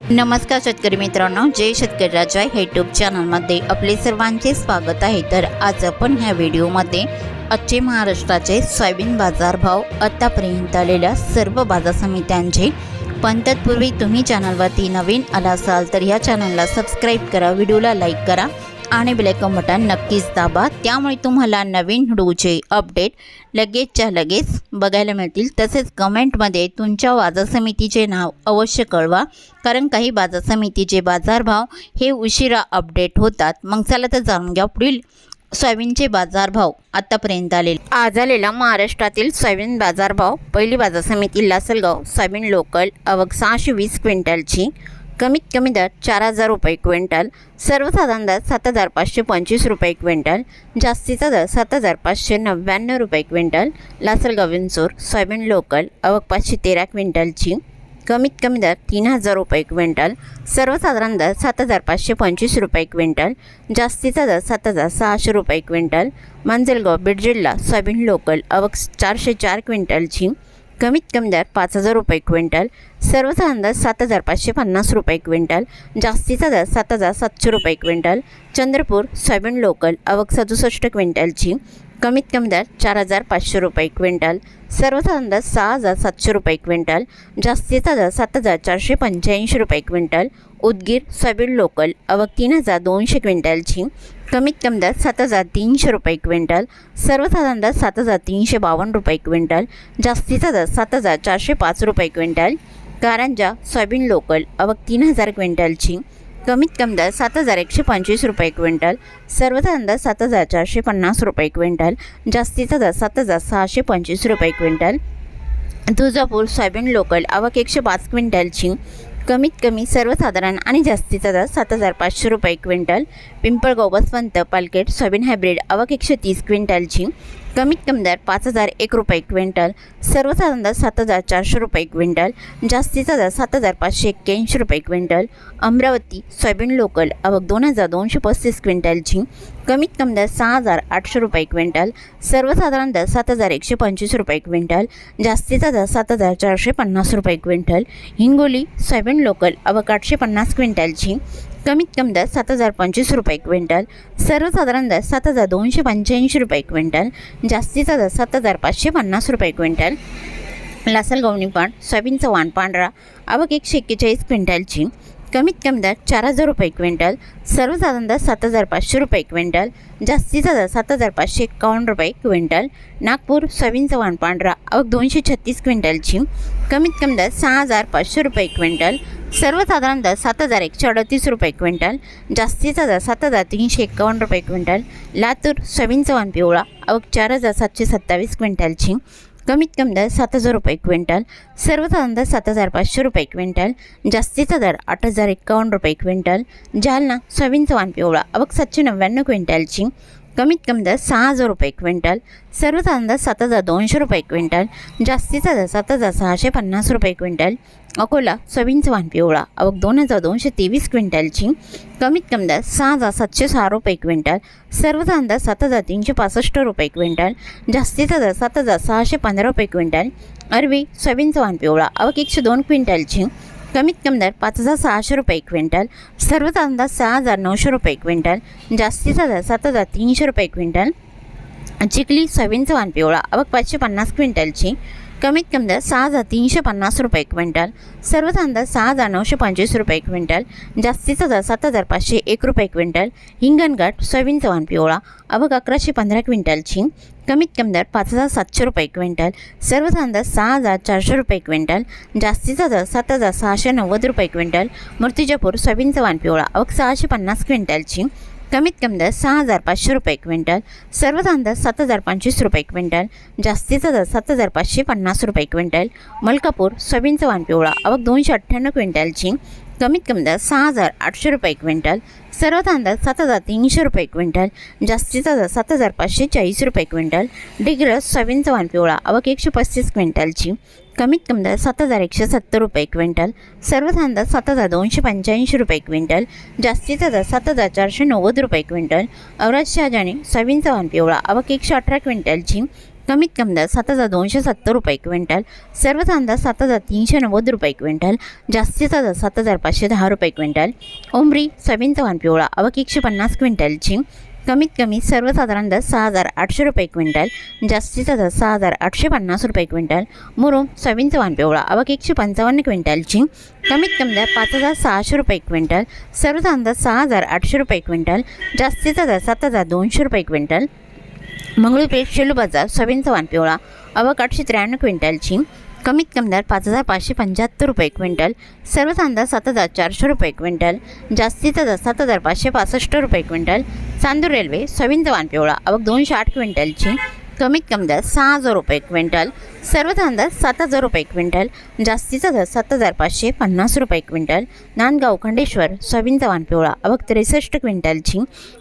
नमस्कार शेतकरी मित्रांनो, जय शेतकरी राजा यूट्यूब चॅनलमध्ये आपले सर्वांचे स्वागत आहे। तर आज आपण ह्या व्हिडिओमध्ये आजचे महाराष्ट्राचे सोयाबीन बाजारभाव, आतापर्यंत आलेल्या सर्व बाजार समित्यांचे, पण तत्पूर्वी तुम्ही चॅनलवरती नवीन आला असाल तर या चॅनलला सबस्क्राईब करा, व्हिडिओला लाईक करा आणि बेल आयकॉन बटन नक्कीच दाबा, त्यामुळे तुम्हाला नवीन व्हिडिओचे अपडेट लगेचच्या लगेच बघायला मिळतील। तसेच कमेंटमध्ये तुमच्या बाजार समितीचे नाव अवश्य कळवा, कारण काही बाजार समितीचे बाजारभाव हे उशिरा अपडेट होतात। मग चला तर जाणून घ्या पुढील सोयाबीनचे बाजारभाव आतापर्यंत आलेले। आज आलेला महाराष्ट्रातील सोयाबीन बाजारभाव, पहिली बाजार समिती लासलगाव सोयाबीन लोकल, आवक 620 क्विंटलची, कमीत कमी दर 4000 रुपये क्विंटल, सर्वसाधारण दर 7525 रुपये क्विंटल, जास्तीचा दर 7599 रुपये quintal. Lasalgaon Vinchur soybean local, आवक 513 क्विंटलची, कमीत कमी दर 3000 रुपये क्विंटल, सर्वसाधारण दर 7525 रुपये क्विंटल, जास्तीचा दर 7600 रुपये क्विंटल। मांजलगाव बीड जिल्हा सोयाबीन लोकल, आवक 404 क्विंटलची, कमीत कमी दर 5000 रुपये क्विंटल, सर्वसाधारण दर 7550 रुपये क्विंटल, जास्तीचा दर 7700 रुपये क्विंटल। चंद्रपूर सोयाबीन लोकल, आवक 67 क्विंटलची, कमीत कमी दर 4500 रुपये क्विंटल, सर्वसाधारण दर 6700 रुपये क्विंटल, जास्तीचा दर 7485 रुपये क्विंटल। उदगीर सोयाबीन लोकल, आवक 3200 क्विंटलची, कमीत कमी दर 7300 रुपये क्विंटल, सर्वसाधारण दर 7352 रुपये क्विंटल, जास्तीचा दर 7405 रुपये क्विंटल। कारंजा सोयाबीन लोकल, आवक 3000 क्विंटलची, कमीत कमी दर 7125 रुपये क्विंटल, सर्वसाधारण दर 7450 रुपये क्विंटल, जास्तीचा दर 7625 रुपये क्विंटल। तुळजापूर सोयाबीन लोकल, आवक 105 क्विंटलची, कमीत कमी सर्वसाधारण आणि जास्तीचा दर 7500 रुपये क्विंटल। पिंपळगाव बसवंत पालकेट सोयाबीन हायब्रिड, आवक 130 क्विंटलची, कमीत कमी दर 5001 रुपये क्विंटल, सर्वसाधारण दर 7400 रुपये क्विंटल, जास्तीचा दर 7581 रुपये क्विंटल। अमरावती सोयाबीन लोकल, आवक 2235 क्विंटलची, कमीत कमी दर 6800 रुपये क्विंटल, सर्वसाधारण दर 7125 रुपये क्विंटल, जास्तीचा दर 7450 रुपये क्विंटल। हिंगोली सोयाबीन लोकल, आवक 850 क्विंटलची, कमीत कमी दर 7025 रुपये क्विंटल, सर्वसाधारण दर 7285 रुपये क्विंटल, जास्तीचा दर 7550 रुपये क्विंटल। लासलगाव निपाण सोयाबीनचा वाण पांढरा, आवक 141 क्विंटलची, कमीत कमी दर 4000 रुपये क्विंटल, सर्वसाधारण दर 7500 रुपये क्विंटल, जास्तीचा दर 7551 रुपये क्विंटल। नागपूर सोयाबीनचा वाण पांढरा, आवक 236 क्विंटलची, कमीत कमी दर 6500 रुपये क्विंटल, सर्वसाधारण दर 7138 रुपये क्विंटल, जास्तीचा दर 7351 रुपये क्विंटल। लातूर सोयाबीनचा वाण पिवळा, आवक 4727 क्विंटलची, कमीत कमी दर 7000 रुपये क्विंटल, सर्वसाधारण दर 7500 रुपये क्विंटल, जास्तीचा दर 8051 रुपये क्विंटल। जालना सोयाबीनचा वाण पिवळा, आवक 799 क्विंटलची, कमीत कमी दर 6000 रुपये क्विंटल, सर्वसाधारण दर 7200 रुपये क्विंटल, जास्तीचा दर 7650 रुपये क्विंटल। अकोला सोयाबीनचा वाण पिवळा, आवक 2223 क्विंटलची, कमीत कमी दर 6706 रुपये क्विंटल, सर्वसाधारण दर 7365 रुपये क्विंटल, जास्तीचा दर 7615 रुपये क्विंटल। अरवी सोयाबीनचा वाण पिवळा, आवक 102 क्विंटलची, कमीत कमी दर 5600 रुपये क्विंटल, सर्वसाधारण दर 6900 रुपये क्विंटल, जास्तीचा दर 7300 रुपये क्विंटल। चिखली सोयाबीनचा वाण पिवळा, आवक 550 क्विंटलची, कमीत कमी दर 6350 रुपये क्विंटल, सर्वसाधारण दर 6925 रुपये क्विंटल, जास्तीचा दर 7501 रुपये क्विंटल। हिंगणघाट सोयाबीनचा वाण पिवळा, आवक 1115 क्विंटलची, कमीत कमी दर 5700 रुपये क्विंटल, सर्वसाधारण दर 6400 रुपये क्विंटल, जास्तीचा दर 7690 रुपये क्विंटल। मूर्तिजापूर सोयाबीनचा वाण पिवळा, आवक 650 क्विंटलची, कमीत कमी दर 6500 रुपये क्विंटल, सर्वसाधारण दर 7025 रुपये क्विंटल, जास्तीचा दर 7550 रुपये क्विंटल। मलकापूर सोयाबीनचा वाण पिवळा, आवक 298 क्विंटलची, कमीत कमी दर 6800 रुपये क्विंटल, सर्वसाधारण दर 7300 रुपये क्विंटल, जास्तीचा दर 7540 रुपये क्विंटल। डिग्रस सोयाबीनचा वाण पिवळा, आवक 135 क्विंटलची, कमीत कमी दर 7170 रुपये क्विंटल, सर्वसाधारण दर 7285 रुपये क्विंटल, जास्तीचा दर 7490 रुपये क्विंटल। औरत शहाजानी सोयाबीनचा वाण पिवळा, आवक 118 क्विंटलची, कमीत कमी दर 7,270 रुपये क्विंटल, सर्व धांदा 7,390 रुपये क्विंटल, जास्तीचा दर 7,510 रुपये क्विंटल. उमरी सोयाबीन चव्हाण पिवळा आवक 150 क्विंटलची, कमीत कमी सर्वसाधारण दर 6,800 रुपये क्विंटल, जास्तीचा दर 6,850 रुपये क्विंटल. मुरुम सोयाबीन चव्हाण पिवळा आवक 155 क्विंटलची, कमीत कमी दर 5,600 रुपये क्विंटल, सर्वसाधारण दर 6,800 रुपये क्विंटल, जास्तीचा दर 7,200 रुपये क्विंटल. मंगळूरपेठ शेलू बाजार सोयाबीन चव्हाण पिवळा आवक 893 क्विंटलची, कमीत कमी दर 5,575 रुपये क्विंटल, सर्वसाधारण दर 7,400 रुपये क्विंटल, जास्तीचा दर 7,565 रुपये quintal. Chandur railway soybean Chavan पिवळा आवक 208 क्विंटलची, कमीत कमी दर 6,000 रुपये क्विंटल, सर्वसाधारण दर 7,000 रुपये क्विंटल, जास्तीचा दर 7,550 रुपये क्विंटल. नांदगाव खंडेश्वर सोयाबीन चव्हाण पिवळा आवक 63 क्विंटलची,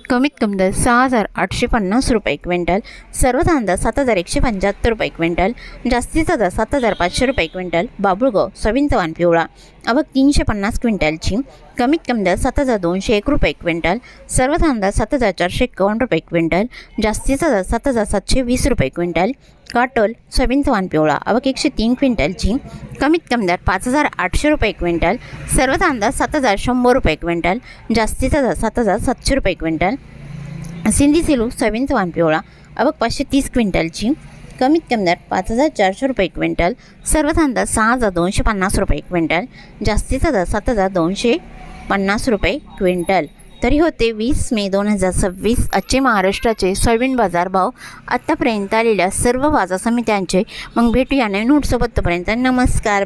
कमीत कमी दर 6,850 रुपये क्विंटल, सर्वसाधारण दर 7,175 रुपये क्विंटल, जास्तीचा दर 7,500 रुपये क्विंटल. बाबुळगाव सोयाबीन चव्हाण पिवळा आवक 350 क्विंटलची, कमीत कमी दर 7,201 रुपये क्विंटल, सर्वसाधारण दर 7,451 रुपये क्विंटल, जास्तीचा दर 7,720 रुपये क्विंटल. काटोल सोयाबीन चव्हाण पिवळा आवक 103 क्विंटलची, कमीत कमी दर 5,800 रुपये क्विंटल, सर्वसाधारण दर 7,100 रुपये क्विंटल, जास्तीचा दर 7,700 रुपये क्विंटल. सिंधी सेलू सोयाबीन चव्हाण पिवळा आवक 530 क्विंटलची, कमीत कमी दर 5,400 रुपये क्विंटल, सर्वसाधारण दर 6,250 रुपये क्विंटल, जास्तीचा दर 7,250 रुपये क्विंटल. तरी होते 20 मे 2026 आजचे महाराष्ट्राचे सोयाबीन बाजारभाव. आत्तापर्यंत आलेल्या सर्व बाजार समित्यांचे. मग भेटूया नवीन नोटसोबत. तोपर्यंत नमस्कार.